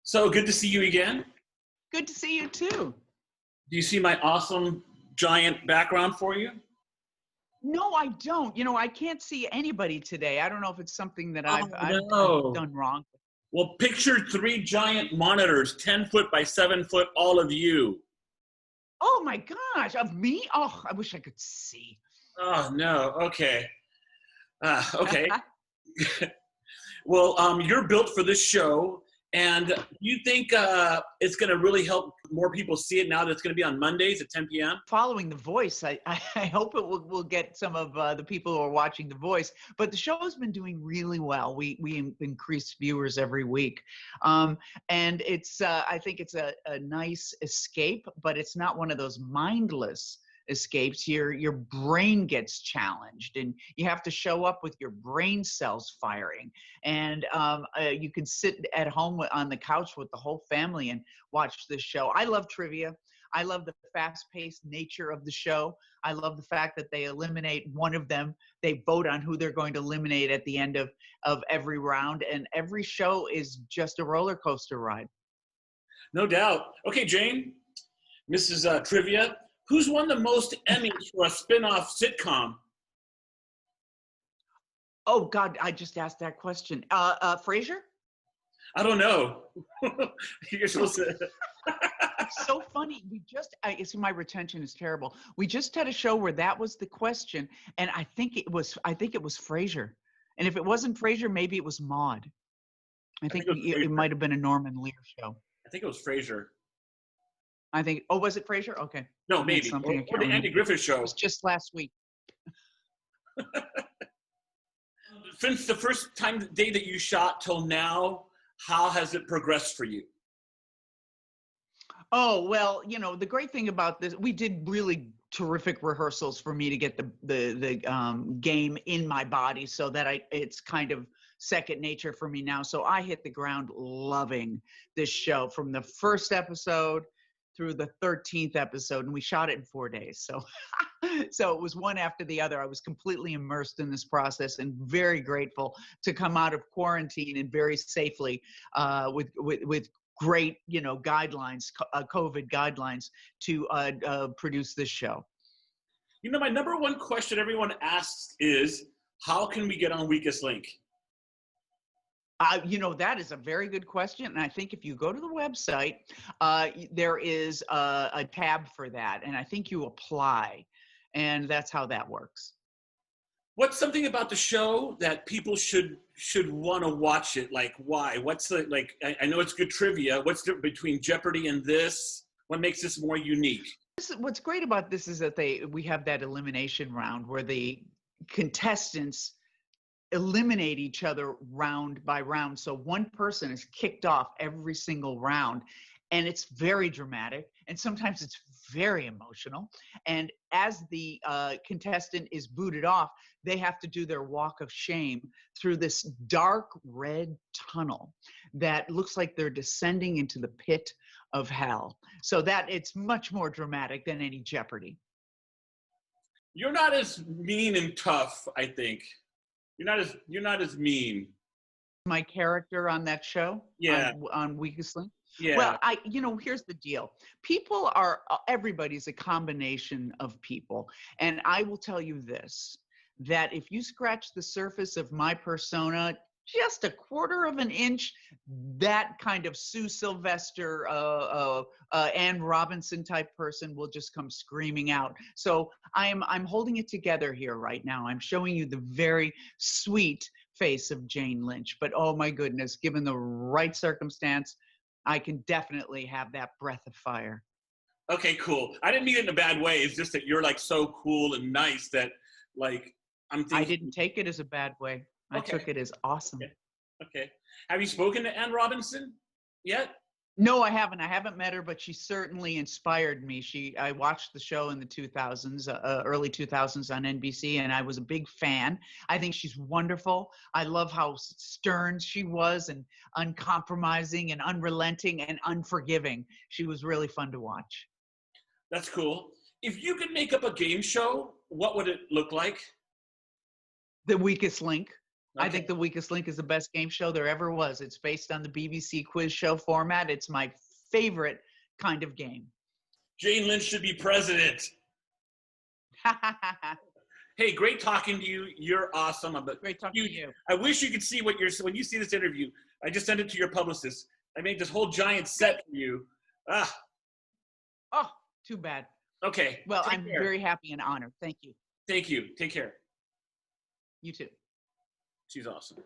So good to see you again. Good to see you too. Do you see my awesome giant background for you? No, I don't. You know, I can't see anybody today. I don't know if it's something that I've no. done wrong. Well, picture 3 giant monitors, 10 foot by 7 foot, all of you. Oh my gosh, of me? Oh, I wish I could see. Oh, no. Okay. Okay. Well, you're built for this show. And do you think it's going to really help more people see it now that it's going to be on Mondays at 10 p.m.? Following The Voice, I hope it will get some of the people who are watching The Voice. But the show has been doing really well. We increase viewers every week, and it's I think it's a nice escape, but it's not one of those mindless escapes. Your brain gets challenged, and you have to show up with your brain cells firing. And you can sit at home on the couch with the whole family and watch this show. I love trivia. I love the fast-paced nature of the show. I love the fact that they eliminate one of them. They vote on who they're going to eliminate at the end of every round, and every show is just a roller coaster ride. No doubt. Okay, Jane, Mrs. Trivia, who's won the most Emmys for a spin-off sitcom? Oh God, I just asked that question. Frasier? I don't know. You're supposed to. It's so funny. I see my retention is terrible. We just had a show where that was the question, and I think it was Frasier. And if it wasn't Frasier, maybe it was Maude. I think it might have been a Norman Lear show. I think it was Frasier. Oh, was it Frasier? Okay. No, maybe. Or the Andy Griffith Show. It was just last week. Since the first day that you shot till now, how has it progressed for you? Oh, well, you know, the great thing about this, we did really terrific rehearsals for me to get the game in my body so that it's kind of second nature for me now. So I hit the ground loving this show from the first episode through the 13th episode, and we shot it in 4 days. So so it was one after the other. I was completely immersed in this process and very grateful to come out of quarantine and very safely with great, you know, guidelines, COVID guidelines to produce this show. You know, my number one question everyone asks is, how can we get on Weakest Link? You know, that is a very good question. And I think if you go to the website, there is a tab for that. And I think you apply. And that's how that works. What's something about the show that people should want to watch it? Like, why? What's the, like, I know it's good trivia. What's the between Jeopardy and this? What makes this more unique? What's great about this is that we have that elimination round where the contestants eliminate each other round by round. So one person is kicked off every single round, and it's very dramatic, and sometimes it's very emotional. And as the contestant is booted off, they have to do their walk of shame through this dark red tunnel that looks like they're descending into the pit of hell. So that it's much more dramatic than any Jeopardy. You're not as mean and tough, I think. You're not as mean. My character on that show, yeah, on Weakest Link. Yeah. Well, here's the deal. Everybody's a combination of people. And I will tell you this, that if you scratch the surface of my persona just a quarter of an inch, that kind of Sue Sylvester, Anne Robinson type person will just come screaming out. So I'm holding it together here right now. I'm showing you the very sweet face of Jane Lynch. But oh my goodness, given the right circumstance, I can definitely have that breath of fire. Okay, cool. I didn't mean it in a bad way. It's just that you're like so cool and nice that like I'm thinking. I didn't take it as a bad way. I took it as awesome. Okay. Have you spoken to Anne Robinson yet? No, I haven't. I haven't met her, but she certainly inspired me. I watched the show in the 2000s, early 2000s on NBC, and I was a big fan. I think she's wonderful. I love how stern she was and uncompromising and unrelenting and unforgiving. She was really fun to watch. That's cool. If you could make up a game show, what would it look like? The Weakest Link. I think The Weakest Link is the best game show there ever was. It's based on the BBC quiz show format. It's my favorite kind of game. Jane Lynch should be president. Hey, great talking to you. You're awesome. Great talking to you. I wish you could see when you see this interview. I just sent it to your publicist. I made this whole giant set for you. Ah. Oh, too bad. Okay. Well, I'm very happy and honored. Thank you. Thank you. Take care. You too. She's awesome.